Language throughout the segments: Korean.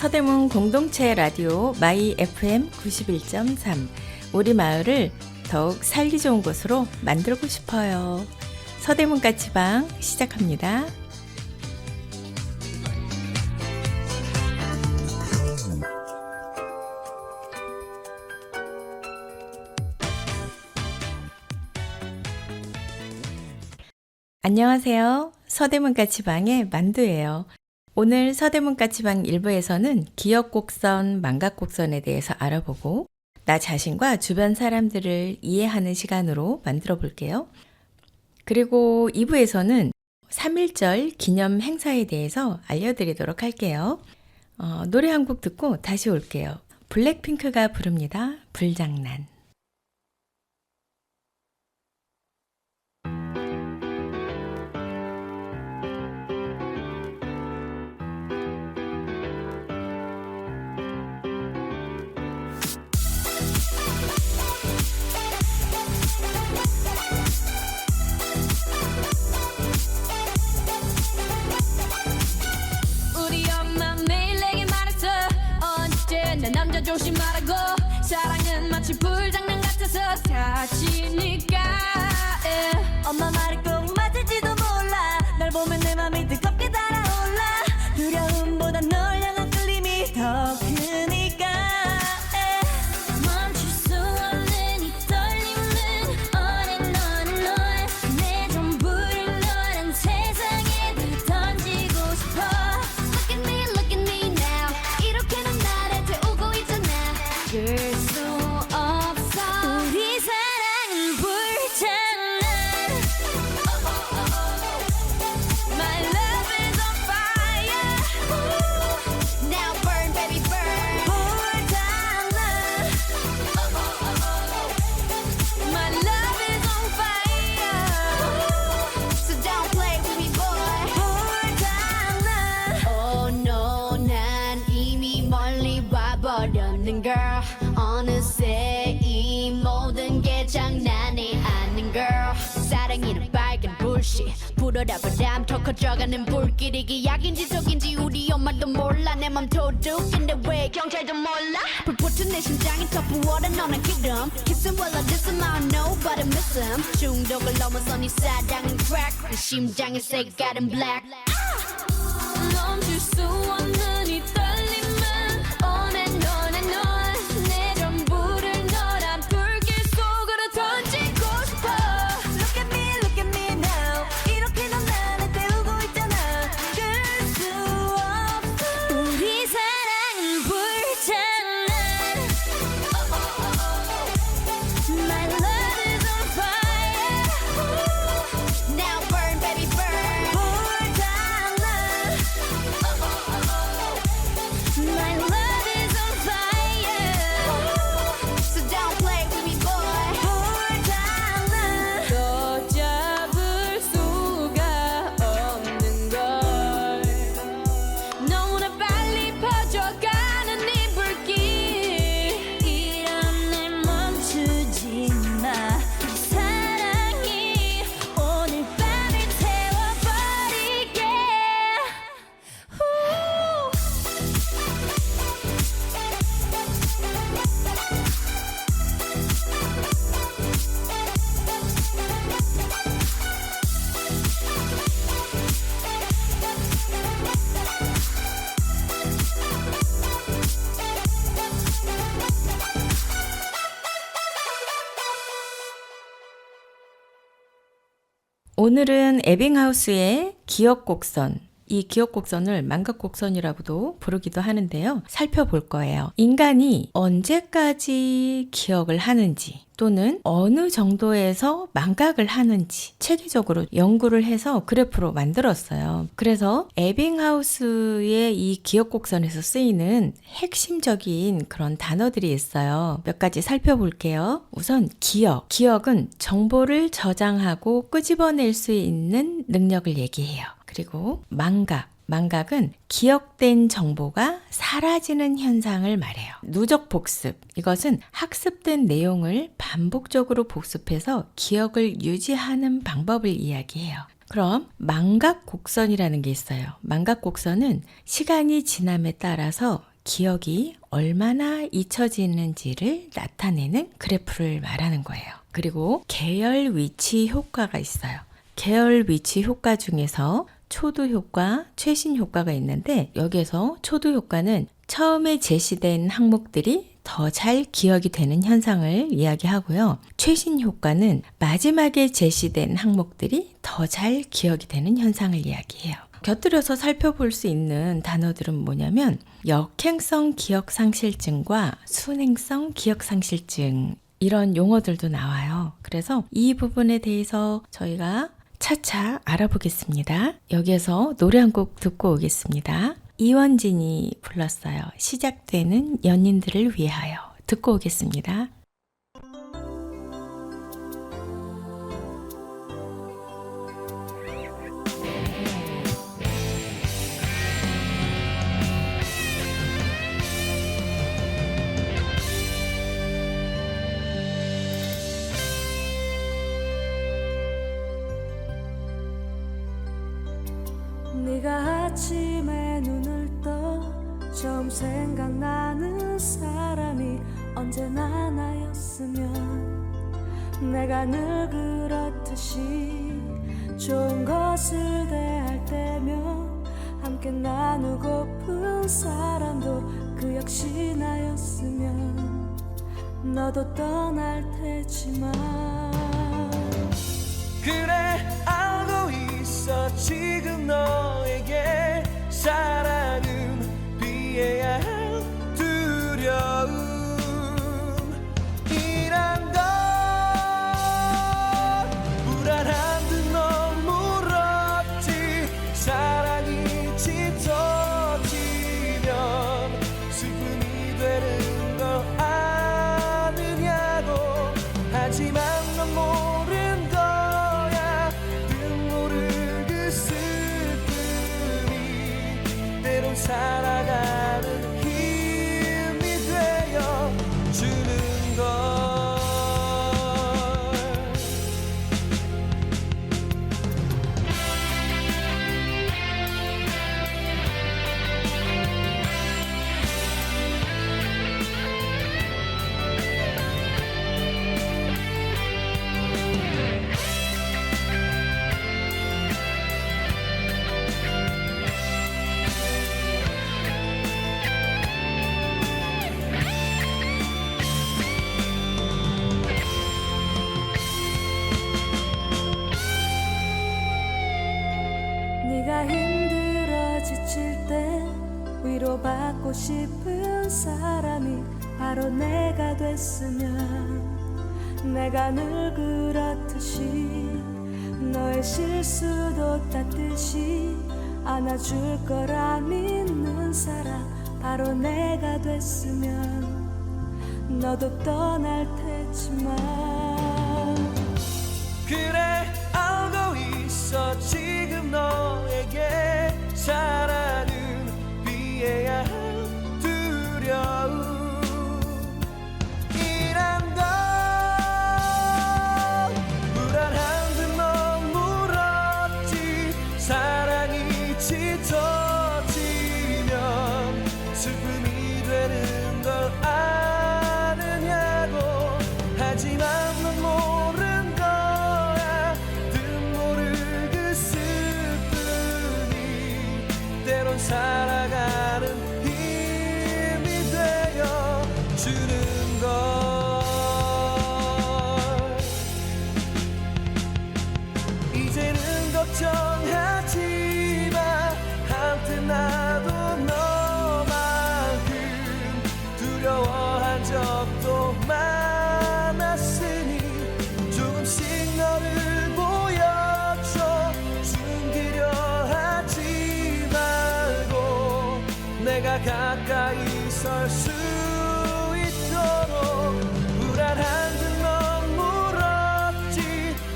서대문 공동체 라디오 마이 FM 91.3. 우리 마을을 더욱 살기 좋은 곳으로 만들고 싶어요. 서대문 까치방 시작합니다. 안녕하세요. 서대문 까치방의 만두예요. 오늘 서대문 까치방 1부에서는 기억곡선, 망각곡선에 대해서 알아보고 나 자신과 주변 사람들을 이해하는 시간으로 만들어 볼게요. 그리고 2부에서는 3.1절 기념 행사에 대해서 알려드리도록 할게요. 노래 한 곡 듣고 다시 올게요. 블랙핑크가 부릅니다. 불장난. 조심하라고. 사랑은 마치 불장난 같아서 다치니까. 엄마 말이 꼭 맞을지도 몰라. 널 보면 내 맘이 뜨겁게 달아올라. 두려움보다 널 향한 끌림이 더 크니까. 멈출 수 없는 이 떨림은 on and on and on. 내 전부를 너란 세상에 던지고 싶어. Look at me now. 이렇게는 나를 태우고 있잖아. 들 수 없어. 우리 사랑은 불장난. My love is on fire. Now burn baby burn. 불장난. My love is on fire. So don't play with me boy. 불장난. Oh no 난 이미 멀리 와버렸는 girl. 어느새 이 모든 게 장난이 아닌 girl. 사랑이는 빨간 불씨 불어라 바람 더 커져가는 불길. 이게 약인지 독인지 우리 엄마도 몰라. 내 맘 도둑인데 왜 경찰도 몰라. 불붙은 내 심장이 더 부어라. 너는 기름 Kissing while I diss him. I don't know but I miss him. 중독을 넘어서 네 사랑은 crack. 내 심장의 색깔은 black. 멈출 수 없는 이 떨림은 on and on and on. 내 전부를 너란 불길 속으로 던지고 싶어. Look at me now. 이렇게 넌 나를 태우고 있잖아. 들 수 없어. 우리 사랑은 불장난. My love is on fire. Now burn baby burn. 불장난. My love is on fire. So don't play with me boy. 불장난. 더 잡을 수가 없는 걸. 너무나 빨리 퍼져가는 이 불길. 이런 날 멈추지 마. 사랑이 오늘 밤을 태워버리게. 오늘은 에빙하우스의 기억곡선, 이 기억곡선을 망각곡선이라고도 부르기도 하는데요. 살펴볼 거예요. 인간이 언제까지 기억을 하는지 또는 어느 정도에서 망각을 하는지 체계적으로 연구를 해서 그래프로 만들었어요. 그래서 에빙하우스의 이 기억곡선에서 쓰이는 핵심적인 그런 단어들이 있어요. 몇 가지 살펴볼게요. 우선 기억. 기억은 정보를 저장하고 끄집어낼 수 있는 능력을 얘기해요. 그리고 망각. 망각은 기억된 정보가 사라지는 현상을 말해요. 누적 복습. 이것은 학습된 내용을 반복적으로 복습해서 기억을 유지하는 방법을 이야기해요. 그럼 망각 곡선이라는 게 있어요. 망각 곡선은 시간이 지남에 따라서 기억이 얼마나 잊혀지는지를 나타내는 그래프를 말하는 거예요. 그리고 계열 위치 효과가 있어요. 계열 위치 효과 중에서 초두 효과, 최신 효과가 있는데 여기에서 초두 효과는 처음에 제시된 항목들이 더 잘 기억이 되는 현상을 이야기하고요. 최신 효과는 마지막에 제시된 항목들이 더 잘 기억이 되는 현상을 이야기해요. 곁들여서 살펴볼 수 있는 단어들은 뭐냐면 역행성 기억상실증과 순행성 기억상실증 이런 용어들도 나와요. 그래서 이 부분에 대해서 저희가 차차 알아보겠습니다. 여기에서 노래 한 곡 듣고 오겠습니다. 이원진이 불렀어요. 시작되는 연인들을 위하여. 듣고 오겠습니다. 네가 아침에 눈을 떠 처음 생각나는 사람이 언제나 나였으면 내가 늘 그렇듯이 좋은 것을 대할 때면 함께 나누고픈 사람도 그 역시 나였으면 너도 떠날 테지만 그래 알고 있어 지금 너에게 사랑은 피해야 할 두려움이란 걸 불안한 듯 너물었지 사랑이 짙어지면 슬픔이 되는 걸 아느냐고 하지만 넌 모른 거야 눈물을 그 슬픔이 때론 살아가는 힘이 되어 주는 걸 네가 힘들어 지칠 때 위로받고 싶은 사람이 바로 내가 됐으면 내가 늘 그렇듯이 너의 실수도 따뜻이 안아줄 거라 믿는 사람 바로 내가 됐으면 너도 떠날 테지만 그래 알고 있어 지금 너에게 사랑은 피해야 할 두려움이란 걸 불안한 듯 너물었지 사랑이 짙어지면 슬픔이 되는 걸 아느냐고 하지만 넌 모른 거야 눈물을 그 슬픔이 때론 살아가는 힘이 되어 주는 걸 이제는 걱정하지 마 한때 나도 너만큼 두려워한 적도 많았으니 조금씩 너를 보여줘 숨기려 하지 말고 내가 가까이 설 수 있도록 불안한 듯 너물었지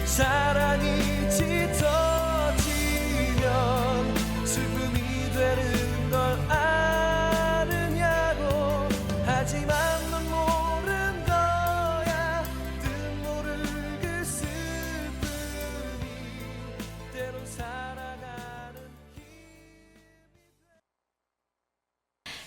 사랑이 짙어지면 슬픔이 되는 걸 아느냐고 하지만 넌 모른 거야 눈물을 그 슬픔이 때론 살아가는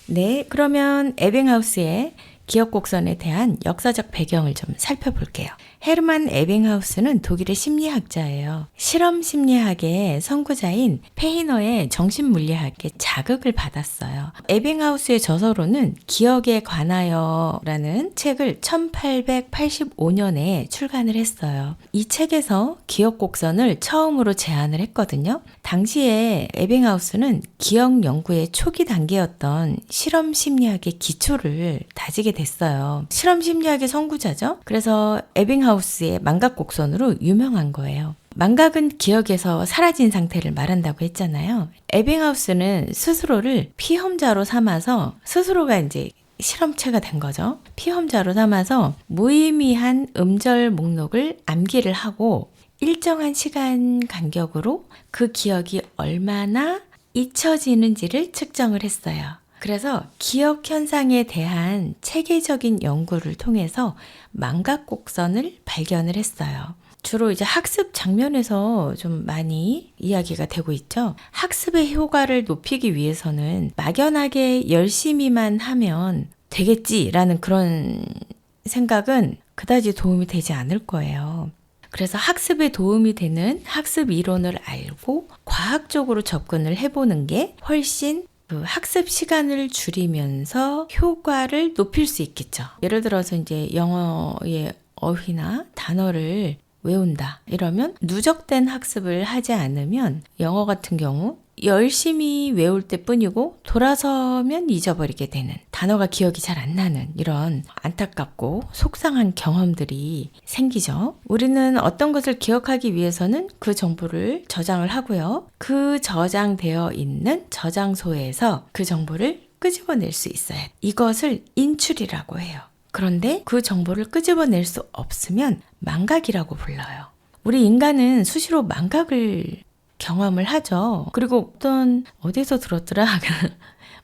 네, 그러면 에빙하우스의 기억 곡선에 대한 역사적 배경을 좀 살펴볼게요. 헤르만 에빙하우스는 독일의 심리학자예요. 실험 심리학의 선구자인 페히너의 정신물리학에 자극을 받았어요. 에빙하우스의 저서로는 기억에 관하여라는 책을 1885년에 출간을 했어요. 이 책에서 기억 곡선을 처음으로 제안을 했거든요. 당시에 에빙하우스는 기억 연구의 초기 단계였던 실험 심리학의 기초를 다지게 됐어요. 실험 심리학의 선구자죠. 그래서 에빙하우스의 망각곡선으로 유명한 거예요. 망각은 기억에서 사라진 상태를 말한다고 했잖아요. 에빙하우스는 스스로를 피험자로 삼아서 스스로가 이제 실험체가 된 거죠. 피험자로 삼아서 무의미한 음절 목록을 암기를 하고 일정한 시간 간격으로 그 기억이 얼마나 잊혀지는지를 측정을 했어요. 그래서 기억 현상에 대한 체계적인 연구를 통해서 망각곡선을 발견을 했어요. 주로 이제 학습 장면에서 좀 많이 이야기가 되고 있죠. 학습의 효과를 높이기 위해서는 막연하게 열심히만 하면 되겠지라는 그런 생각은 그다지 도움이 되지 않을 거예요. 그래서 학습에 도움이 되는 학습 이론을 알고 과학적으로 접근을 해보는 게 훨씬 그 학습 시간을 줄이면서 효과를 높일 수 있겠죠. 예를 들어서 이제 영어의 어휘나 단어를 외운다 이러면 누적된 학습을 하지 않으면 영어 같은 경우 열심히 외울 때뿐이고 돌아서면 잊어버리게 되는, 단어가 기억이 잘 안 나는 이런 안타깝고 속상한 경험들이 생기죠. 우리는 어떤 것을 기억하기 위해서는 그 정보를 저장을 하고요. 그 저장되어 있는 저장소에서 그 정보를 끄집어낼 수 있어요. 이것을 인출이라고 해요. 그런데 그 정보를 끄집어낼 수 없으면 망각이라고 불러요. 우리 인간은 수시로 망각을 경험을 하죠. 그리고 어디서 들었더라?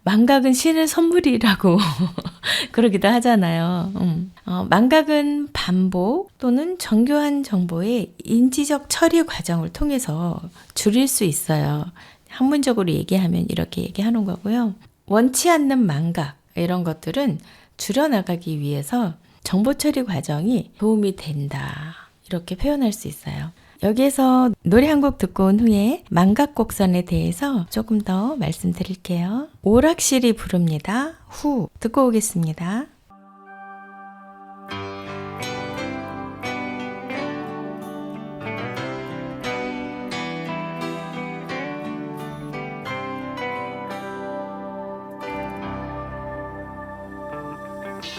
망각은 신의 선물이라고 그러기도 하잖아요. 망각은 반복 또는 정교한 정보의 인지적 처리 과정을 통해서 줄일 수 있어요. 학문적으로 얘기하면 이렇게 얘기하는 거고요. 원치 않는 망각 이런 것들은 줄여나가기 위해서 정보 처리 과정이 도움이 된다. 이렇게 표현할 수 있어요. 여기에서 노래 한 곡 듣고 온 후에 망각곡선에 대해서 조금 더 말씀드릴게요. 오락실이 부릅니다. 후 듣고 오겠습니다.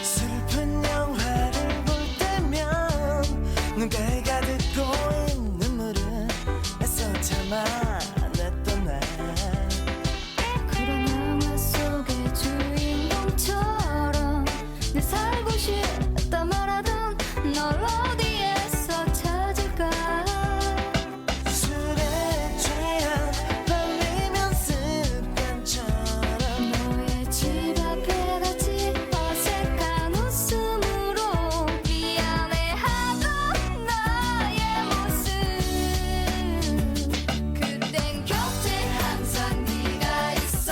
슬픈 영화를 볼 때면 눈가에 가득 고인 눈물은 애써 참아냈던 날 그런 영화 속의 주인공처럼 내 살고 싶다 말하던 널 어디에서 찾을까. 술에 취한 떨리면 습관처럼 너의 집 앞에 같이 어색한 웃음으로 미안해하던 나의 모습. 그땐 곁에 항상 네가 있어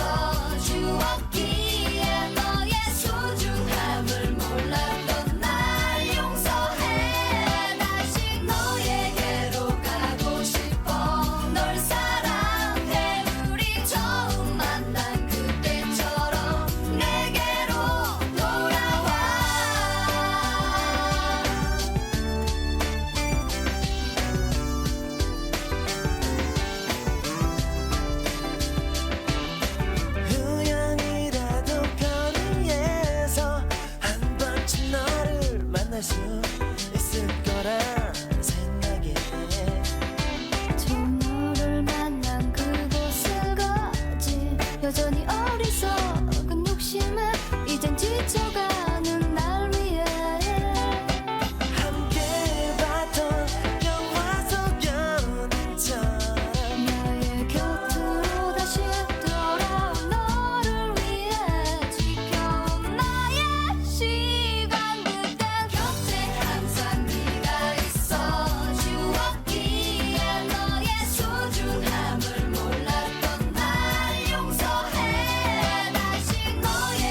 주었기에 너의 소중함을 몰랐던 날 용서해. 다시 너에게로 가고 싶어. 널 사랑해. 우리 처음 만난 그때처럼 내게로 돌아와. 우연이라도 거리에서 한 번쯤 너를 만날 수 있을 거란 생각에 처음 너를 만난 그곳을까지 여전히 어리석은 욕심에 이젠 지쳐가는 날 위해 함께 봤던 영화 속 연인처럼 나의 곁으로 다시 돌아온 너를 위해 지켜온 나의 시간. 그땐 곁에 항상 네가 있어 주었기에 너의 소중함을 몰랐던 날 용서해. 다시 너의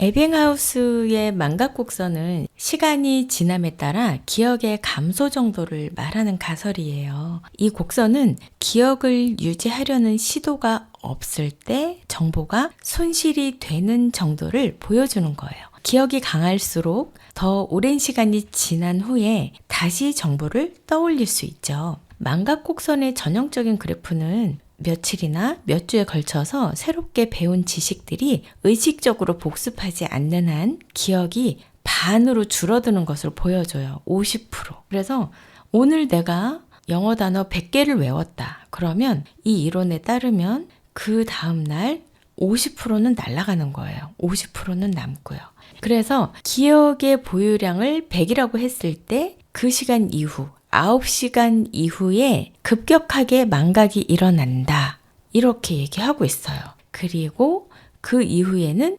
에빙하우스의 망각곡선은 시간이 지남에 따라 기억의 감소 정도를 말하는 가설이에요. 이 곡선은 기억을 유지하려는 시도가 없을 때 정보가 손실이 되는 정도를 보여주는 거예요. 기억이 강할수록 더 오랜 시간이 지난 후에 다시 정보를 떠올릴 수 있죠. 망각곡선의 전형적인 그래프는 며칠이나 몇 주에 걸쳐서 새롭게 배운 지식들이 의식적으로 복습하지 않는 한 기억이 반으로 줄어드는 것을 보여줘요. 50%. 그래서 오늘 내가 영어 단어 100개를 외웠다. 그러면 이 이론에 따르면 그 다음날 50%는 날아가는 거예요. 50%는 남고요. 그래서 기억의 보유량을 100이라고 했을 때 그 시간 이후 9시간 이후에 급격하게 망각이 일어난다. 이렇게 얘기하고 있어요. 그리고 그 이후에는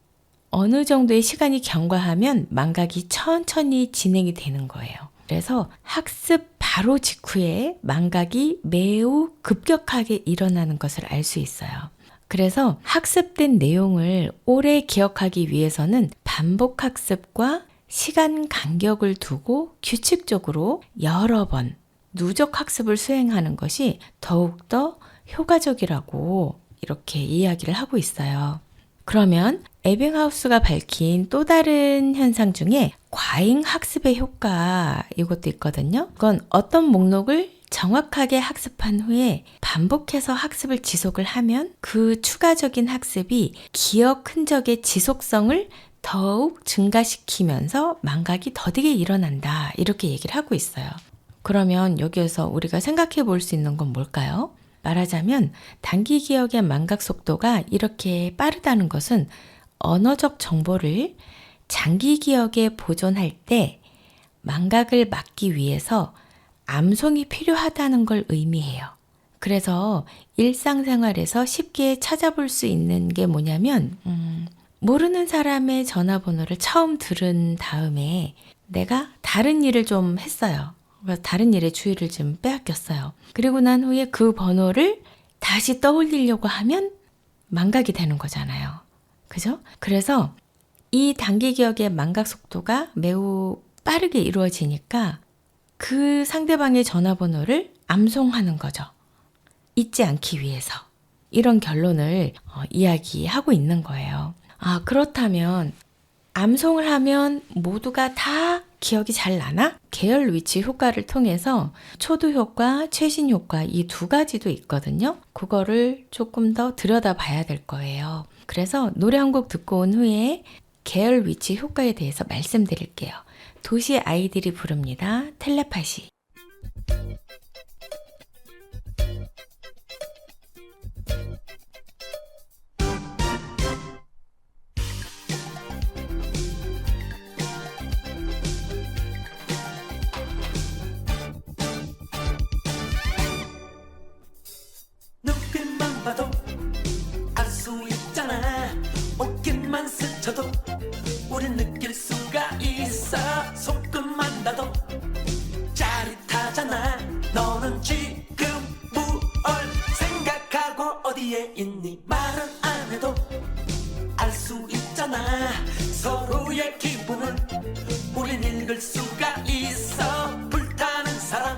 어느 정도의 시간이 경과하면 망각이 천천히 진행이 되는 거예요. 그래서 학습 바로 직후에 망각이 매우 급격하게 일어나는 것을 알 수 있어요. 그래서 학습된 내용을 오래 기억하기 위해서는 반복 학습과 시간 간격을 두고 규칙적으로 여러 번 누적 학습을 수행하는 것이 더욱더 효과적이라고 이렇게 이야기를 하고 있어요. 그러면 에빙하우스가 밝힌 또 다른 현상 중에 과잉 학습의 효과 이것도 있거든요. 그건 어떤 목록을 정확하게 학습한 후에 반복해서 학습을 지속을 하면 그 추가적인 학습이 기억 흔적의 지속성을 더욱 증가시키면서 망각이 더디게 일어난다. 이렇게 얘기를 하고 있어요. 그러면 여기에서 우리가 생각해 볼 수 있는 건 뭘까요? 말하자면 단기 기억의 망각 속도가 이렇게 빠르다는 것은 언어적 정보를 장기 기억에 보존할 때 망각을 막기 위해서 암송이 필요하다는 걸 의미해요. 그래서 일상생활에서 쉽게 찾아볼 수 있는 게 뭐냐면 모르는 사람의 전화번호를 처음 들은 다음에 내가 다른 일을 좀 했어요. 그래서 다른 일에 주의를 좀 빼앗겼어요. 그리고 난 후에 그 번호를 다시 떠올리려고 하면 망각이 되는 거잖아요. 그죠? 그래서 이 단기 기억의 망각 속도가 매우 빠르게 이루어지니까 그 상대방의 전화번호를 암송하는 거죠. 잊지 않기 위해서. 이런 결론을 이야기하고 있는 거예요. 그렇다면 암송을 하면 모두가 다 기억이 잘 나나? 계열 위치 효과를 통해서 초두 효과, 최신 효과 이 두 가지도 있거든요. 그거를 조금 더 들여다봐야 될 거예요. 그래서 노래 한 곡 듣고 온 후에 계열 위치 효과에 대해서 말씀드릴게요. 도시 아이들이 부릅니다. 텔레파시. 눈빛만 봐도 알 수 있잖아. 옷깃만 스쳐도 우린 느낄 수가 있어. 손끝만 놔도 짜릿하잖아. 너는 지금 무얼 생각하고 어디에 있니? 말은 안 해도 알 수 있잖아. 서로의 기분을 우린 읽을 수가 있어. 불타는 사랑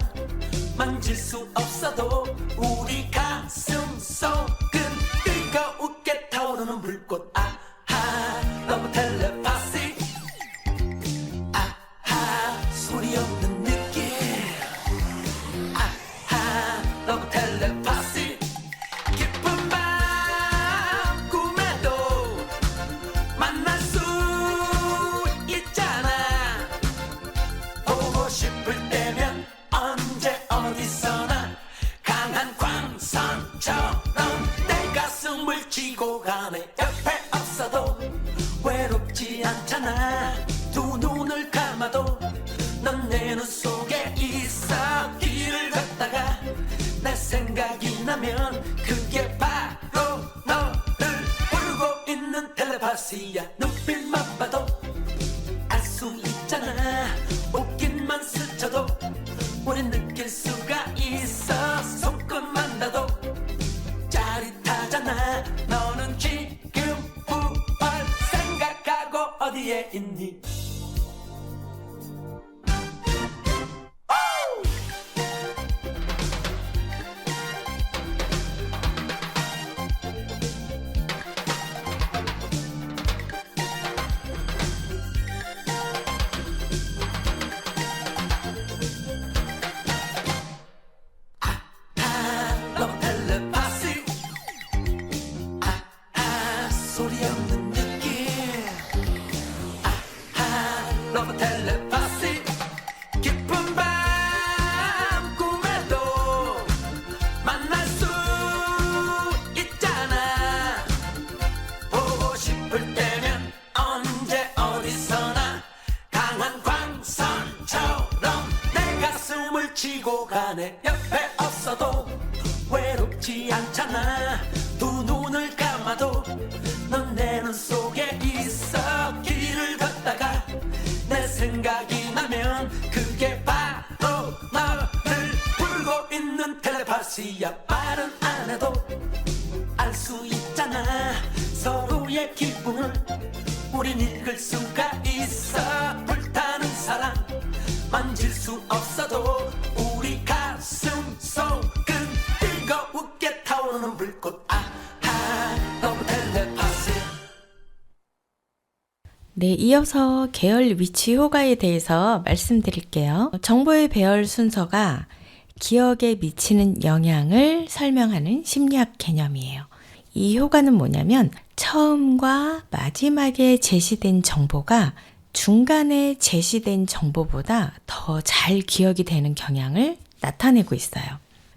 만질 수 없어도 우리 가슴 속은 뜨거우게 타오르는 불꽃. 아하 너무 텔레파시. 아하 소리 없는 느낌. 아하 너무 텔레파시. 깊은 밤 꿈에도 만날 수 있잖아. 보고 싶을 때면 언제 어디서나 강한 광선처럼 내 가슴을 쥐고 가네. 옆에 없어도 외롭지 않잖아. 두 눈을 감아도 넌 내 눈 속에 있어. 길을 걷다가 내 생각이 나면 그게 바로 너를 부르고 있는 텔레파시야. 눈빛만 봐도 알 수 있잖아. 옷깃만 스쳐도 우린 느낄 수가 있어. 손끝만 놔도 짜릿하잖아. 너는 지금 무얼 생각하고 치고 가네. 옆에 없어도 외롭지 않잖아. 두 눈을 감아도 넌 내 눈 속에 있어. 길을 걷다가 내 생각이 나면 그게 바로 너를 부르고 있는 텔레파시야. 말은 안 해도 알 수 있잖아. 서로의 기분을 우린 읽을 수가 있어. 불타는 사랑 만질 수 없어도 우리 가슴 속은 뜨겁게 타오르는 불꽃. 아하, 너무 텔레파시. 네, 이어서 계열 위치 효과에 대해서 말씀드릴게요. 정보의 배열 순서가 기억에 미치는 영향을 설명하는 심리학 개념이에요. 이 효과는 뭐냐면 처음과 마지막에 제시된 정보가 중간에 제시된 정보보다 더 잘 기억이 되는 경향을 나타내고 있어요.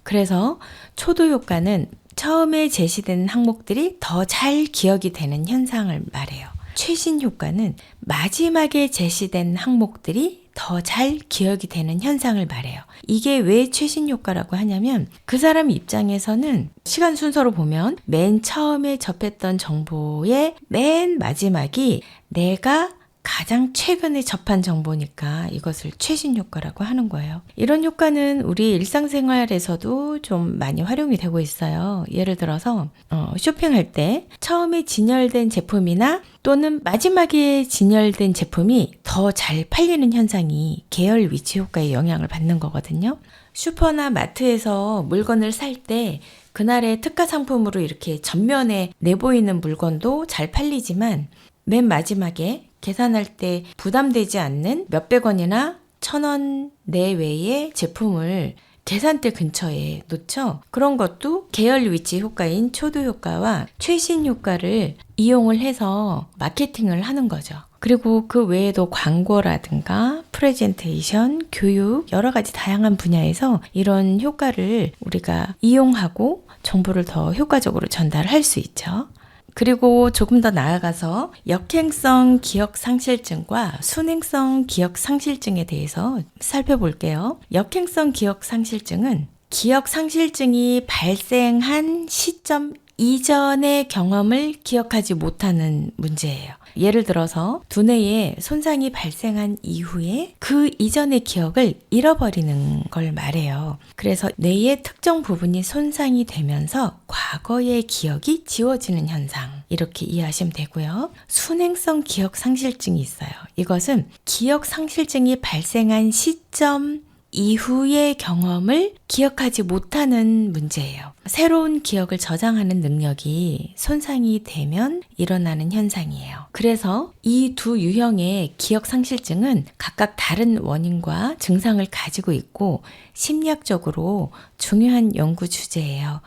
그래서 초도 효과는 처음에 제시된 항목들이 더 잘 기억이 되는 현상을 말해요. 최신 효과는 마지막에 제시된 항목들이 더 잘 기억이 되는 현상을 말해요. 이게 왜 최신 효과라고 하냐면 그 사람 입장에서는 시간 순서로 보면 맨 처음에 접했던 정보의 맨 마지막이 내가 가장 최근에 접한 정보니까 이것을 최신 효과라고 하는 거예요. 이런 효과는 우리 일상생활에서도 좀 많이 활용이 되고 있어요. 예를 들어서 쇼핑할 때 처음에 진열된 제품이나 또는 마지막에 진열된 제품이 더 잘 팔리는 현상이 계열 위치 효과의 영향을 받는 거거든요. 슈퍼나 마트에서 물건을 살 때 그날의 특가 상품으로 이렇게 전면에 내보이는 물건도 잘 팔리지만 맨 마지막에 계산할 때 부담되지 않는 몇백 원이나 1,000원 내외의 제품을 계산대 근처에 놓죠. 그런 것도 계열 위치 효과인 초도 효과와 최신 효과를 이용을 해서 마케팅을 하는 거죠. 그리고 그 외에도 광고라든가 프레젠테이션, 교육 여러 가지 다양한 분야에서 이런 효과를 우리가 이용하고 정보를 더 효과적으로 전달할 수 있죠. 그리고 조금 더 나아가서 역행성 기억상실증과 순행성 기억상실증에 대해서 살펴볼게요. 역행성 기억상실증은 기억상실증이 발생한 시점 이전의 경험을 기억하지 못하는 문제예요. 예를 들어서 두뇌에 손상이 발생한 이후에 그 이전의 기억을 잃어버리는 걸 말해요. 그래서 뇌의 특정 부분이 손상이 되면서 과거의 기억이 지워지는 현상, 이렇게 이해하시면 되고요. 순행성 기억상실증이 있어요. 이것은 기억상실증이 발생한 시점 이후의 경험을 기억하지 못하는 문제예요. 새로운 기억을 저장하는 능력이 손상이 되면 일어나는 현상이에요. 그래서 이 두 유형의 기억상실증은 각각 다른 원인과 증상을 가지고 있고 심리학적으로 중요한 연구 주제예요.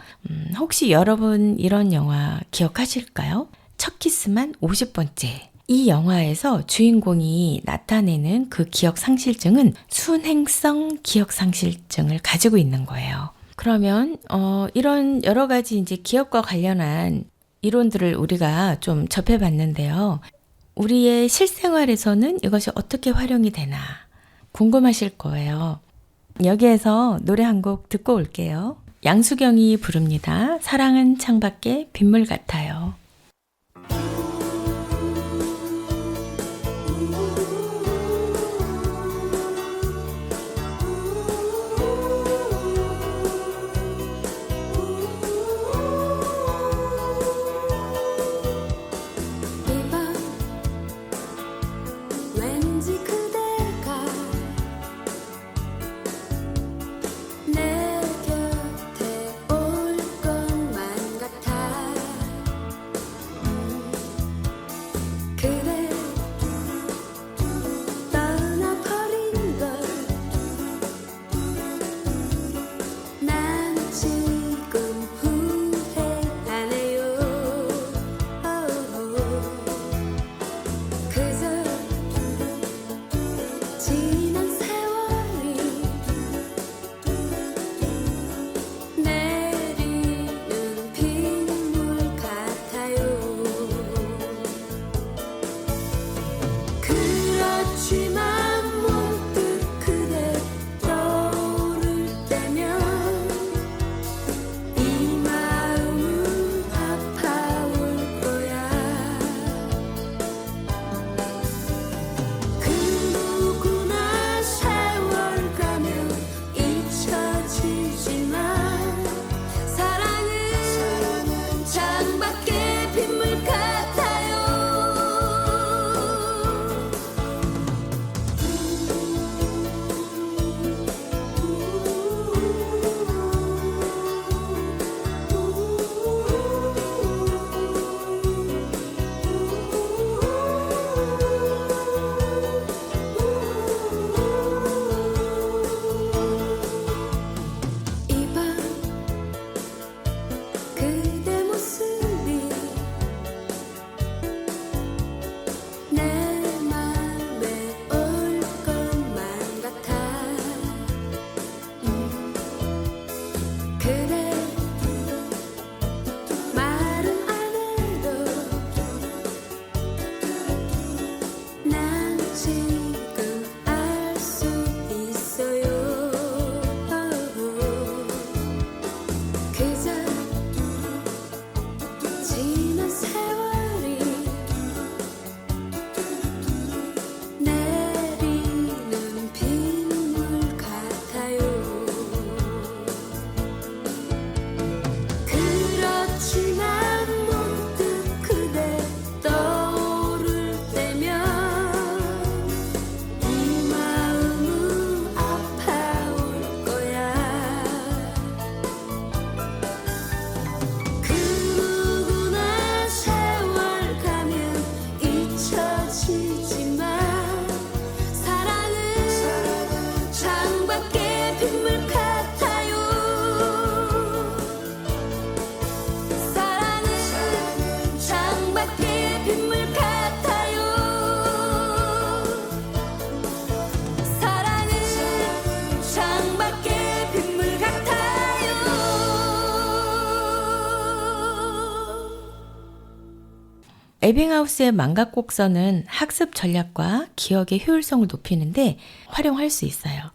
혹시 여러분 이런 영화 기억하실까요? 첫 키스만 50번째. 이 영화에서 주인공이 나타내는 그 기억상실증은 순행성 기억상실증을 가지고 있는 거예요. 그러면 이런 여러 가지 이제 기억과 관련한 이론들을 우리가 좀 접해봤는데요. 우리의 실생활에서는 이것이 어떻게 활용이 되나 궁금하실 거예요. 여기에서 노래 한 곡 듣고 올게요. 양수경이 부릅니다. 사랑은 창밖에 빗물 같아요. 왠지 그대가 내 곁에 올 것만 같아. 에빙하우스의 망각곡선은 학습 전략과 기억의 효율성을 높이는데 활용할 수 있어요.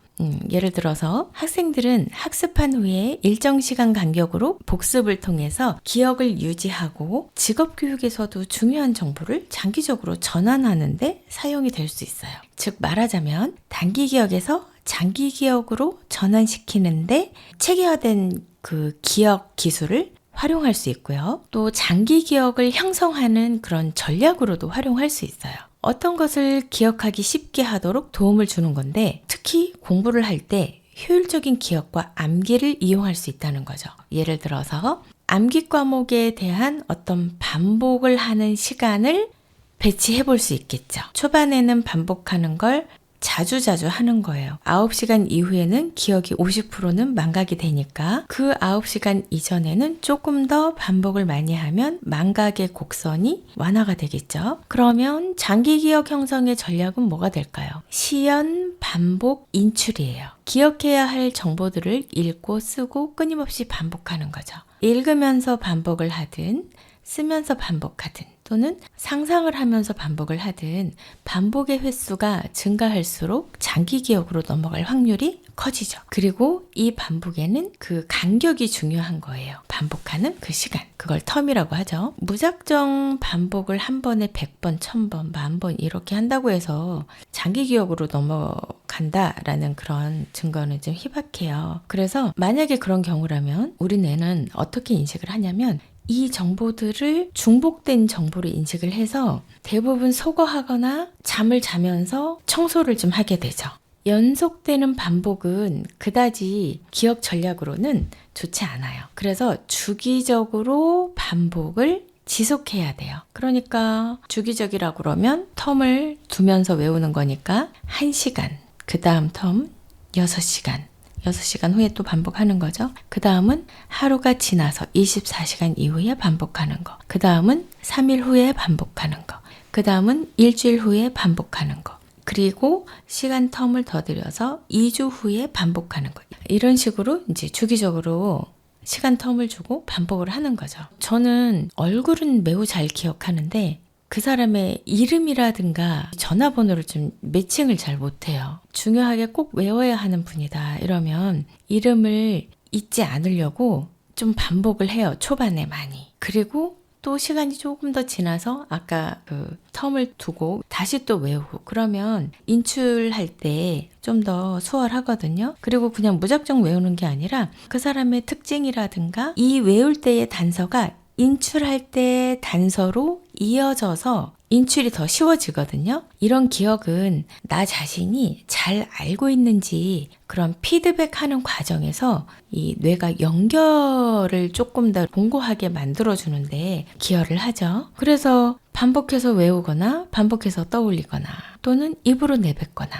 예를 들어서 학생들은 학습한 후에 일정 시간 간격으로 복습을 통해서 기억을 유지하고 직업교육에서도 중요한 정보를 장기적으로 전환하는데 사용이 될 수 있어요. 즉 말하자면 단기 기억에서 장기 기억으로 전환시키는데 체계화된 그 기억 기술을 활용할 수 있고요. 또 장기 기억을 형성하는 그런 전략으로도 활용할 수 있어요. 어떤 것을 기억하기 쉽게 하도록 도움을 주는 건데 특히 공부를 할 때 효율적인 기억과 암기를 이용할 수 있다는 거죠. 예를 들어서 암기 과목에 대한 어떤 반복을 하는 시간을 배치해 볼 수 있겠죠. 초반에는 반복하는 걸 자주자주 하는 거예요. 9시간 이후에는 기억이 50%는 망각이 되니까 그 9시간 이전에는 조금 더 반복을 많이 하면 망각의 곡선이 완화가 되겠죠. 그러면 장기 기억 형성의 전략은 뭐가 될까요? 시연, 반복, 인출이에요. 기억해야 할 정보들을 읽고 쓰고 끊임없이 반복하는 거죠. 읽으면서 반복을 하든 쓰면서 반복하든 또는 상상을 하면서 반복을 하든 반복의 횟수가 증가할수록 장기 기억으로 넘어갈 확률이 커지죠. 그리고 이 반복에는 그 간격이 중요한 거예요. 반복하는 그 시간. 그걸 텀이라고 하죠. 무작정 반복을 한 번에 100번, 1000번, 10,000번 이렇게 한다고 해서 장기 기억으로 넘어간다라는 그런 증거는 좀 희박해요. 그래서 만약에 그런 경우라면 우리 뇌는 어떻게 인식을 하냐면 이 정보들을 중복된 정보로 인식을 해서 대부분 소거하거나 잠을 자면서 청소를 좀 하게 되죠. 연속되는 반복은 그다지 기억 전략으로는 좋지 않아요. 그래서 주기적으로 반복을 지속해야 돼요. 그러니까 주기적이라고 그러면 텀을 두면서 외우는 거니까 1시간, 그 다음 텀 6시간. 6시간 후에 또 반복하는 거죠. 그 다음은 하루가 지나서 24시간 이후에 반복하는 거. 그 다음은 3일 후에 반복하는 거. 그 다음은 일주일 후에 반복하는 거. 그리고 시간 텀을 더 들여서 2주 후에 반복하는 거. 이런 식으로 이제 주기적으로 시간 텀을 주고 반복을 하는 거죠. 저는 얼굴은 매우 잘 기억하는데 그 사람의 이름이라든가 전화번호를 좀 매칭을 잘 못해요. 중요하게 꼭 외워야 하는 분이다 이러면 이름을 잊지 않으려고 좀 반복을 해요. 초반에 많이. 그리고 또 시간이 조금 더 지나서 아까 그 텀을 두고 다시 또 외우고 그러면 인출할 때 좀 더 수월하거든요. 그리고 그냥 무작정 외우는 게 아니라 그 사람의 특징이라든가 이 외울 때의 단서가 인출할 때 단서로 이어져서 인출이 더 쉬워지거든요. 이런 기억은 나 자신이 잘 알고 있는지 그런 피드백하는 과정에서 이 뇌가 연결을 조금 더 공고하게 만들어주는데 기여를 하죠. 그래서 반복해서 외우거나 반복해서 떠올리거나 또는 입으로 내뱉거나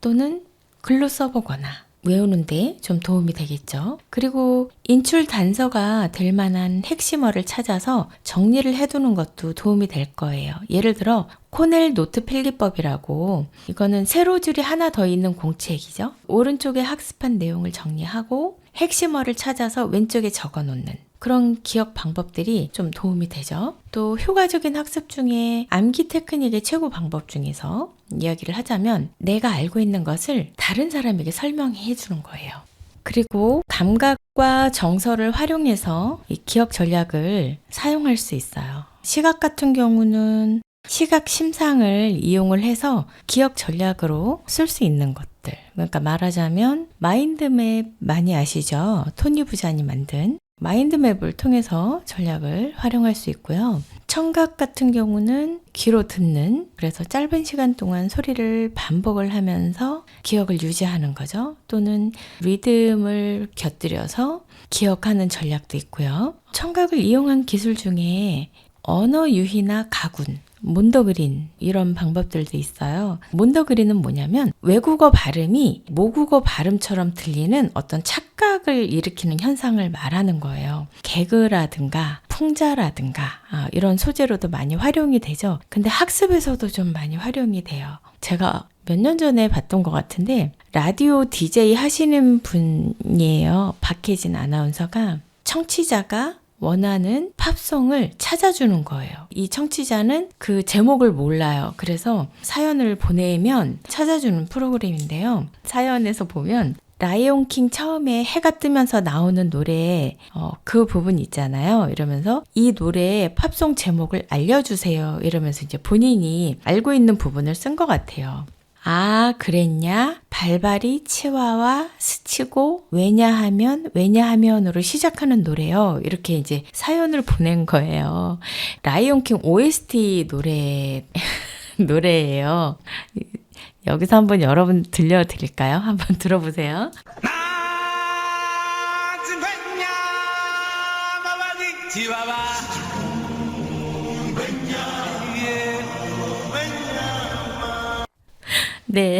또는 글로 써보거나 외우는데 좀 도움이 되겠죠. 그리고 인출 단서가 될 만한 핵심어를 찾아서 정리를 해두는 것도 도움이 될 거예요. 예를 들어 코넬 노트 필기법이라고 이거는 세로줄이 하나 더 있는 공책이죠. 오른쪽에 학습한 내용을 정리하고 핵심어를 찾아서 왼쪽에 적어놓는 그런 기억 방법들이 좀 도움이 되죠. 또 효과적인 학습 중에 암기 테크닉의 최고 방법 중에서 이야기를 하자면 내가 알고 있는 것을 다른 사람에게 설명해 주는 거예요. 그리고 감각과 정서를 활용해서 이 기억 전략을 사용할 수 있어요. 시각 같은 경우는 시각 심상을 이용을 해서 기억 전략으로 쓸 수 있는 것들. 그러니까 말하자면 마인드맵 많이 아시죠? 토니 부잔이 만든 마인드맵을 통해서 전략을 활용할 수 있고요. 청각 같은 경우는 귀로 듣는, 그래서 짧은 시간 동안 소리를 반복을 하면서 기억을 유지하는 거죠. 또는 리듬을 곁들여서 기억하는 전략도 있고요. 청각을 이용한 기술 중에 언어 유희나 가군, 몬더그린 이런 방법들도 있어요. 몬더그린은 뭐냐면 외국어 발음이 모국어 발음처럼 들리는 어떤 착각을 일으키는 현상을 말하는 거예요. 개그라든가 풍자라든가 이런 소재로도 많이 활용이 되죠. 근데 학습에서도 좀 많이 활용이 돼요. 제가 몇 년 전에 봤던 것 같은데 라디오 DJ 하시는 분이에요. 박혜진 아나운서가 청취자가 원하는 팝송을 찾아주는 거예요. 이 청취자는 그 제목을 몰라요. 그래서 사연을 보내면 찾아주는 프로그램인데요. 사연에서 보면 라이온킹 처음에 해가 뜨면서 나오는 노래 그 부분 있잖아요. 이러면서 이 노래의 팝송 제목을 알려주세요. 이러면서 이제 본인이 알고 있는 부분을 쓴 것 같아요. 아, 그랬냐? 발발이 치와와 스치고 왜냐하면으로 시작하는 노래요. 이렇게 이제 사연을 보낸 거예요. 라이온킹 OST 노래예요. 여기서 한번 여러분 들려드릴까요? 한번 들어보세요. 네.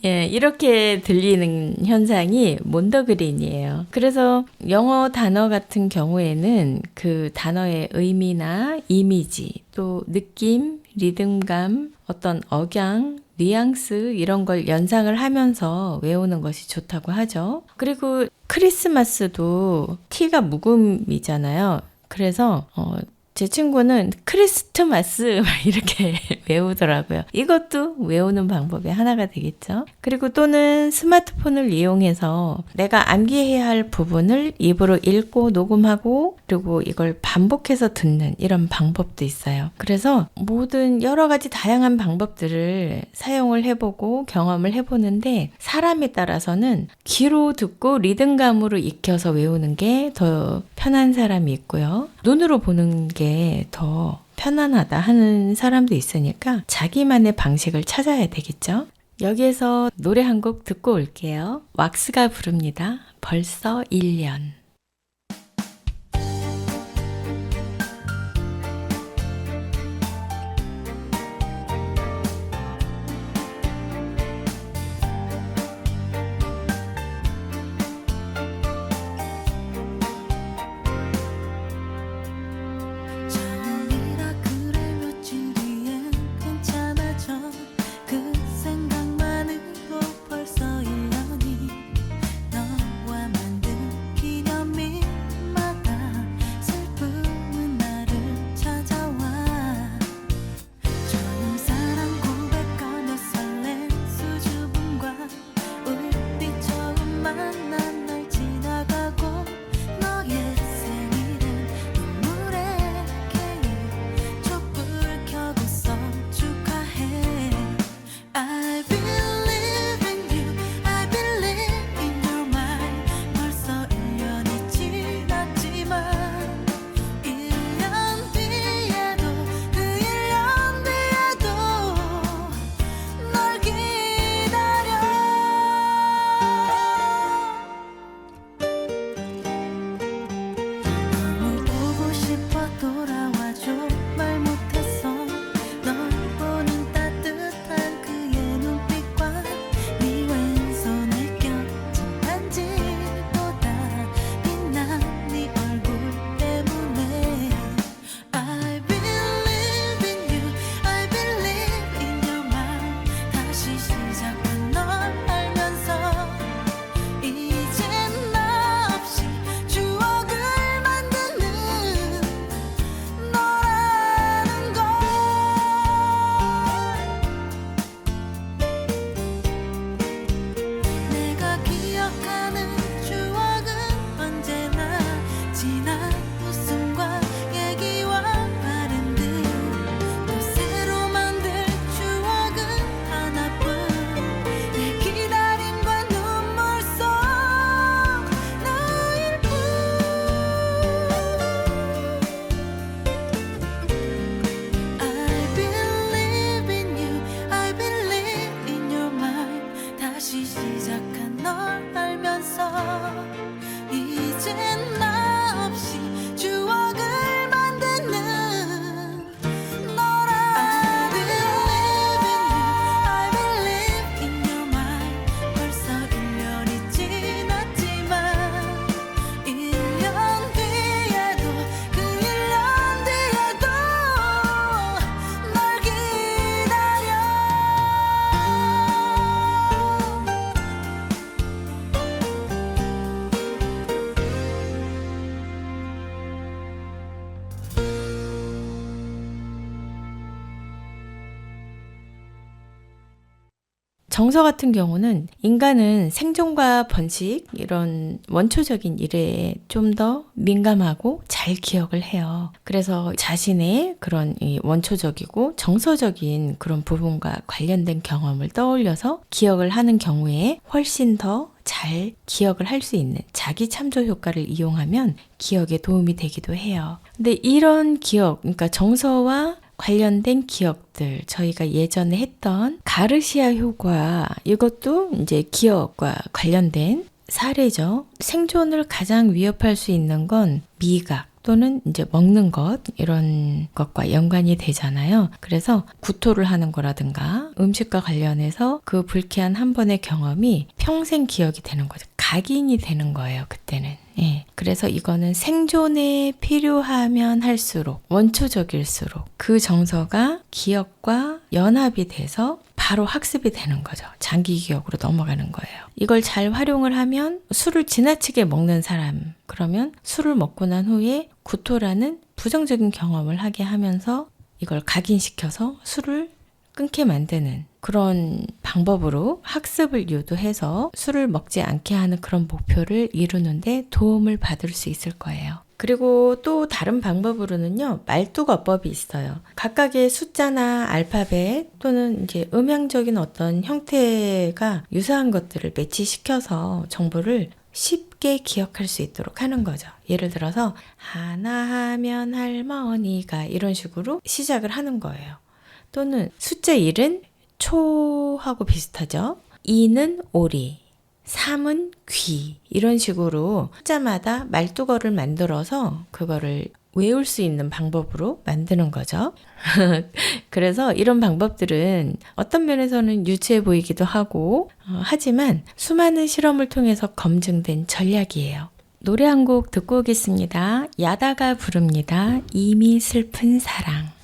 예, 이렇게 들리는 현상이 몬더그린이에요. 그래서 영어 단어 같은 경우에는 그 단어의 의미나 이미지, 또 느낌, 리듬감, 어떤 억양, 뉘앙스 이런 걸 연상을 하면서 외우는 것이 좋다고 하죠. 그리고 크리스마스도 T가 묵음이잖아요. 그래서 제 친구는 크리스트마스 이렇게 외우더라고요. 이것도 외우는 방법의 하나가 되겠죠. 그리고 또는 스마트폰을 이용해서 내가 암기해야 할 부분을 입으로 읽고 녹음하고 그리고 이걸 반복해서 듣는 이런 방법도 있어요. 그래서 모든 여러 가지 다양한 방법들을 사용을 해보고 경험을 해보는데 사람에 따라서는 귀로 듣고 리듬감으로 익혀서 외우는 게 더 편한 사람이 있고요. 눈으로 보는 게 더 편안하다 하는 사람도 있으니까 자기만의 방식을 찾아야 되겠죠. 여기에서 노래 한 곡 듣고 올게요. 왁스가 부릅니다. 벌써 1년. 처음이라 그래 며칠 뒤엔 괜찮아져 그 생각만으로 벌써 1년이 너와 만든 기념 정서 같은 경우는 인간은 생존과 번식 이런 원초적인 일에 좀 더 민감하고 잘 기억을 해요. 그래서 자신의 그런 이 원초적이고 정서적인 그런 부분과 관련된 경험을 떠올려서 기억을 하는 경우에 훨씬 더 잘 기억을 할 수 있는 자기 참조 효과를 이용하면 기억에 도움이 되기도 해요. 근데 이런 기억, 그러니까 정서와 관련된 기억들, 저희가 예전에 했던 가르시아 효과, 이것도 이제 기억과 관련된 사례죠. 생존을 가장 위협할 수 있는 건 미각 또는 이제 먹는 것, 이런 것과 연관이 되잖아요. 그래서 구토를 하는 거라든가 음식과 관련해서 그 불쾌한 한 번의 경험이 평생 기억이 되는 거죠. 각인이 되는 거예요, 그때는. 예. 그래서 이거는 생존에 필요하면 할수록, 원초적일수록 그 정서가 기억과 연합이 돼서 바로 학습이 되는 거죠. 장기 기억으로 넘어가는 거예요. 이걸 잘 활용을 하면 술을 지나치게 먹는 사람, 그러면 술을 먹고 난 후에 구토라는 부정적인 경험을 하게 하면서 이걸 각인시켜서 술을 끊게 만드는 그런 방법으로 학습을 유도해서 술을 먹지 않게 하는 그런 목표를 이루는데 도움을 받을 수 있을 거예요. 그리고 또 다른 방법으로는요, 말뚝어법이 있어요. 각각의 숫자나 알파벳 또는 이제 음향적인 어떤 형태가 유사한 것들을 매치시켜서 정보를 쉽게 기억할 수 있도록 하는 거죠. 예를 들어서 하나 하면 할머니가 이런 식으로 시작을 하는 거예요. 또는 숫자 1은 초하고 비슷하죠. 2는 오리, 3은 귀, 이런 식으로 숫자마다 말뚝어를 만들어서 그거를 외울 수 있는 방법으로 만드는 거죠. 그래서 이런 방법들은 어떤 면에서는 유치해 보이기도 하고 하지만 수많은 실험을 통해서 검증된 전략이에요. 노래 한 곡 듣고 오겠습니다. 야다가 부릅니다. 이미 슬픈 사랑.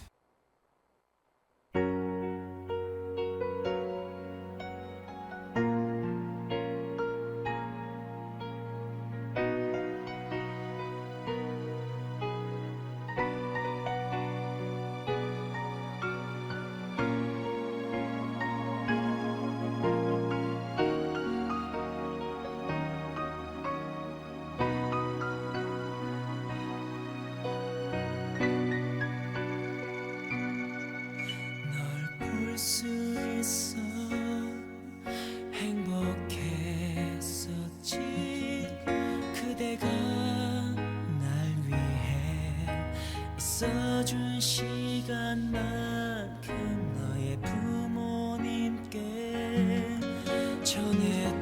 볼 수 있어 행복했었지 그대가 날 위해 있어준 시간만큼 너의 부모님께 전해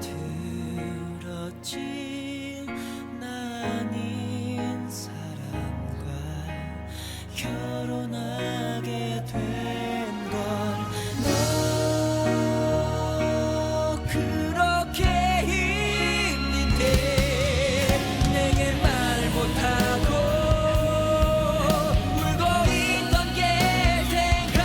들었지 나 아닌 사람과 결혼하게 된걸 너 그렇게 힘든데 내게 말 못하고 울고 있던 게 생각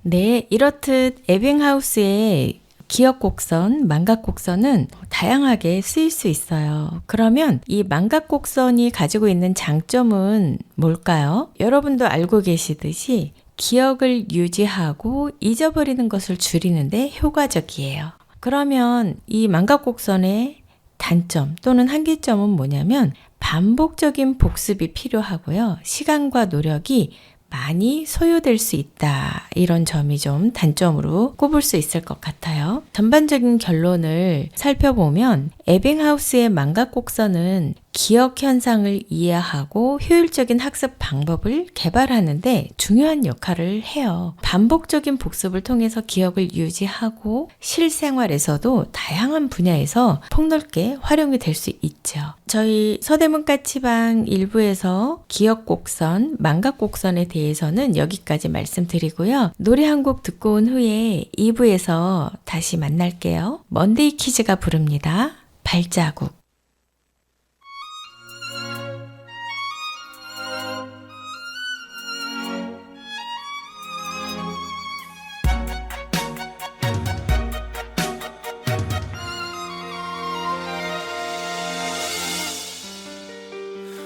네, 이렇듯 에빙하우스의 기역곡선, 망각곡선은 다양하게 쓰일 수 있어요. 그러면 이 망각곡선이 가지고 있는 장점은 뭘까요? 여러분도 알고 계시듯이 기억을 유지하고 잊어버리는 것을 줄이는데 효과적이에요. 그러면 이 망각곡선의 단점 또는 한계점은 뭐냐면 반복적인 복습이 필요하고요. 시간과 노력이 많이 소요될 수 있다. 이런 점이 좀 단점으로 꼽을 수 있을 것 같아요. 전반적인 결론을 살펴보면 에빙하우스의 망각곡선은 기억 현상을 이해하고 효율적인 학습 방법을 개발하는데 중요한 역할을 해요. 반복적인 복습을 통해서 기억을 유지하고 실생활에서도 다양한 분야에서 폭넓게 활용이 될 수 있죠. 저희 서대문까치방 1부에서 기억곡선, 망각곡선에 대해서는 여기까지 말씀드리고요. 노래 한 곡 듣고 온 후에 2부에서 다시 만날게요. 먼데이 키즈가 부릅니다. 발자국.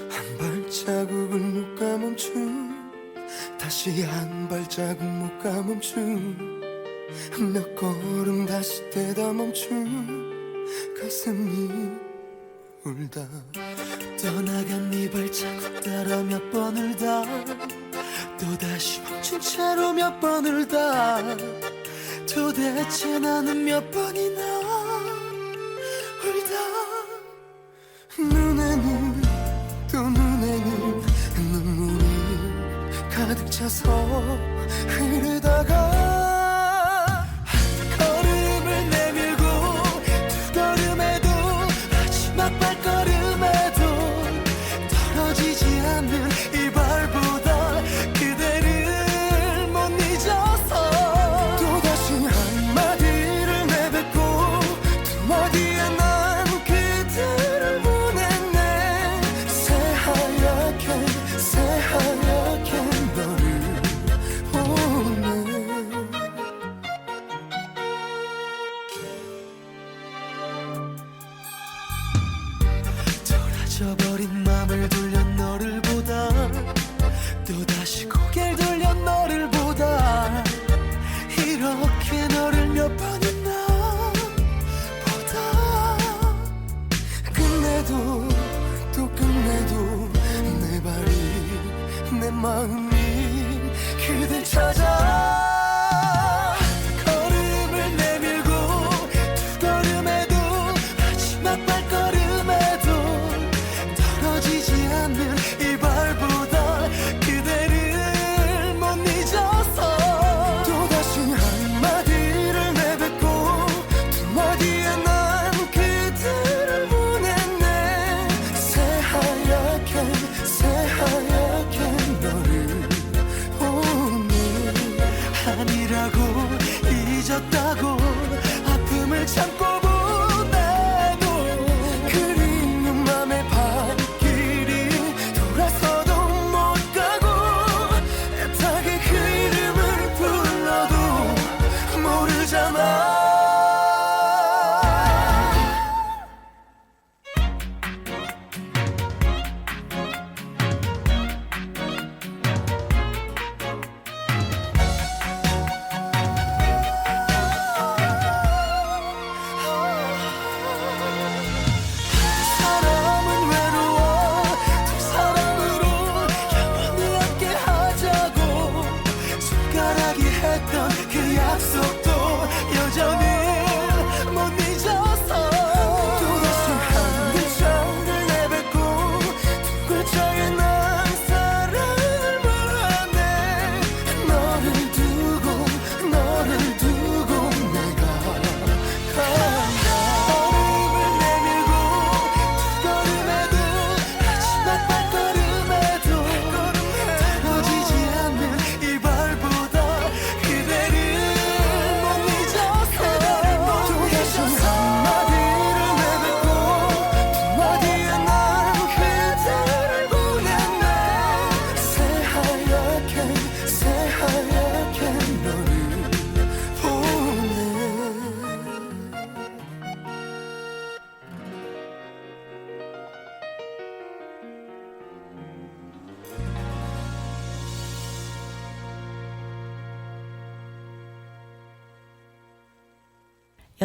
한 발자국을 못 가멈춘 다시 한 발자국 못 가멈춘 몇 걸음 다시 떼다 멈춘 가슴이 울다 떠나간 네 발자국 따라 몇 번 울다 또다시 멈춘 채로 몇 번 울다 도대체 나는 몇 번이나 울다 눈에는 또 눈에는 눈물이 가득 차서 흐르다가 한 걸음을 내밀고 두 걸음에도 마지막 발걸음에도 떨어지지 않는 이 발보다 그대를 못 잊어서 또다시 한마디를 내뱉고 두 마디에 난 그대를 보냈네 새하얗게 너를 보내 돌아져버린 맘을 돌려 너를 보다 또다시 고개를 돌려 너를 보다 이렇게 너를 몇 번이나 보다 끝내도 또 끝내도 내 발이 내 마음이 그댈 찾아 걸음을 내밀고 두 걸음에도 마지막 발걸음에도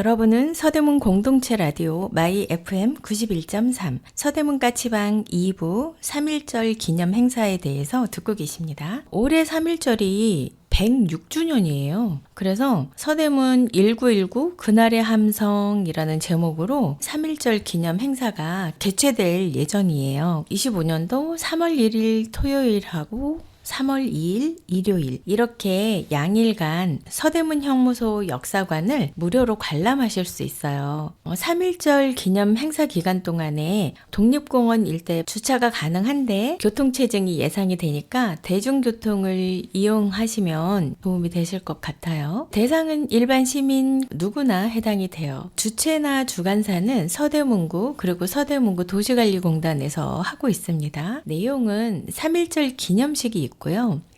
여러분은 서대문 공동체 라디오 마이 FM 91.3 서대문 까치방 2부 3.1절 기념 행사에 대해서 듣고 계십니다. 올해 3.1절이 106주년이에요. 그래서 서대문 1919 그날의 함성이라는 제목으로 3.1절 기념 행사가 개최될 예정이에요. 25년도 3월 1일 토요일하고 3월 2일 일요일 이렇게 양일간 서대문 형무소 역사관을 무료로 관람하실 수 있어요. 3.1절 기념 행사 기간 동안에 독립공원 일대 주차가 가능한데 교통체증이 예상이 되니까 대중교통을 이용하시면 도움이 되실 것 같아요. 대상은 일반 시민 누구나 해당이 돼요. 주최나 주관사는 서대문구 그리고 서대문구 도시관리공단에서 하고 있습니다. 내용은 3.1절 기념식이 있고요.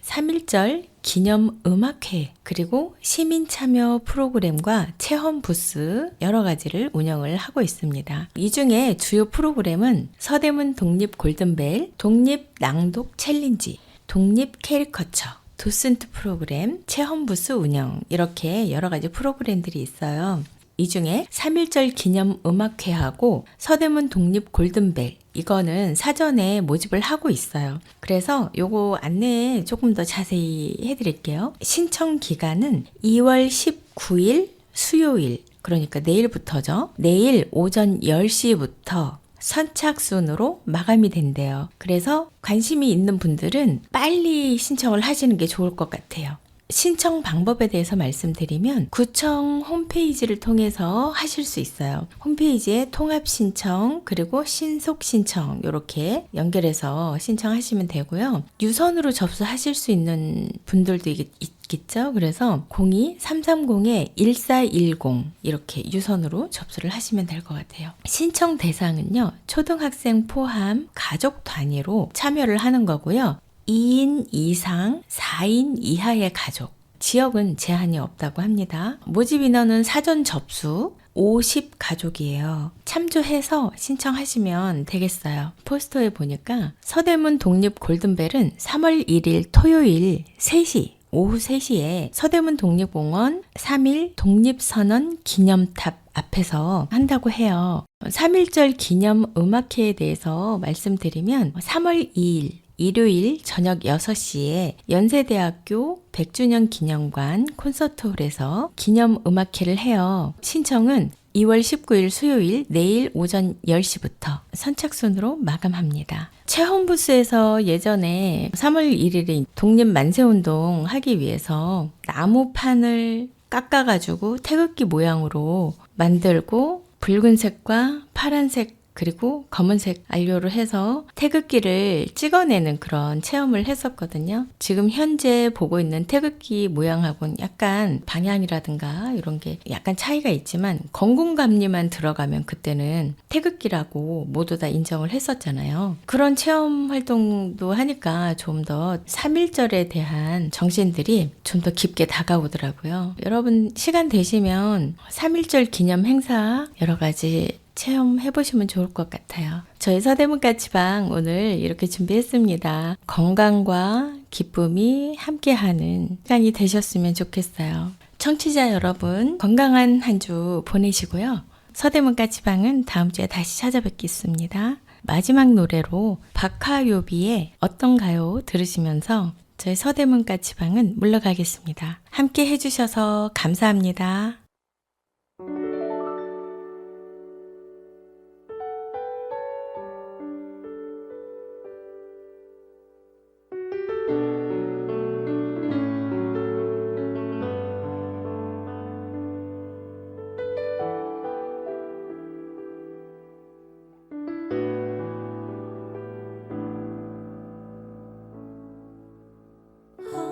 3.1절 기념 음악회 그리고 시민 참여 프로그램과 체험 부스 여러 가지를 운영을 하고 있습니다. 이 중에 주요 프로그램은 서대문 독립 골든벨, 독립 낭독 챌린지, 독립 캐리커처, 도슨트 프로그램, 체험 부스 운영 이렇게 여러 가지 프로그램들이 있어요. 이 중에 3.1절 기념 음악회하고 서대문 독립 골든벨 이거는 사전에 모집을 하고 있어요. 그래서 요거 안내 조금 더 자세히 해드릴게요. 신청 기간은 2월 19일 수요일 그러니까 내일부터죠. 내일 오전 10시부터 선착순으로 마감이 된대요. 그래서 관심이 있는 분들은 빨리 신청을 하시는 게 좋을 것 같아요. 신청 방법에 대해서 말씀드리면 구청 홈페이지를 통해서 하실 수 있어요. 홈페이지에 통합 신청 그리고 신속 신청 이렇게 연결해서 신청하시면 되고요. 유선으로 접수하실 수 있는 분들도 있겠죠. 그래서 02-330-1410 이렇게 유선으로 접수를 하시면 될 것 같아요. 신청 대상은요. 초등학생 포함 가족 단위로 참여를 하는 거고요. 2인 이상 4인 이하의 가족, 지역은 제한이 없다고 합니다. 모집 인원은 사전 접수 50 가족이에요. 참조해서 신청하시면 되겠어요. 포스터에 보니까 서대문 독립 골든벨은 3월 1일 토요일 3시 오후 3시에 서대문 독립공원 3.1 독립선언 기념탑 앞에서 한다고 해요. 3.1절 기념 음악회에 대해서 말씀드리면 3월 2일 일요일 저녁 6시에 연세대학교 100주년 기념관 콘서트홀에서 기념 음악회를 해요. 신청은 2월 19일 수요일 내일 오전 10시부터 선착순으로 마감합니다. 체험 부스에서 예전에 3월 1일에 독립 만세운동 하기 위해서 나무판을 깎아가지고 태극기 모양으로 만들고 붉은색과 파란색 그리고 검은색 안료로 해서 태극기를 찍어내는 그런 체험을 했었거든요. 지금 현재 보고 있는 태극기 모양하고는 약간 방향이라든가 이런 게 약간 차이가 있지만 건공감리만 들어가면 그때는 태극기라고 모두 다 인정을 했었잖아요. 그런 체험 활동도 하니까 좀 더 3.1절에 대한 정신들이 좀 더 깊게 다가오더라고요. 여러분 시간 되시면 3.1절 기념 행사 여러 가지 체험해보시면 좋을 것 같아요. 저희 서대문 까치방 오늘 이렇게 준비했습니다. 건강과 기쁨이 함께하는 시간이 되셨으면 좋겠어요. 청취자 여러분 건강한 한 주 보내시고요. 서대문 까치방은 다음 주에 다시 찾아뵙겠습니다. 마지막 노래로 박하요비의 어떤가요 들으시면서 저희 서대문 까치방은 물러가겠습니다. 함께 해주셔서 감사합니다.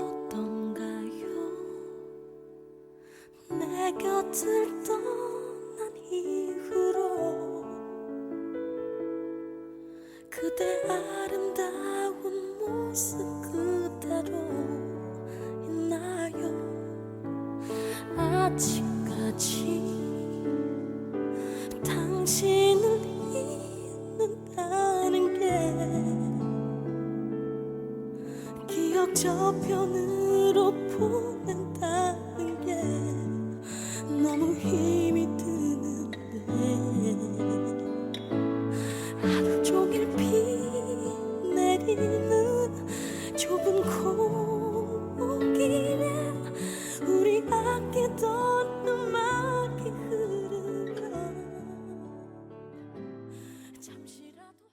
어떤가요? 내 곁을 떠난 이후로 그대 아름다운 모습 그대로 있나요? 아직까지 당신을 잊는다는 게 기억 저편으로 보낸다는 게 너무 힘이 들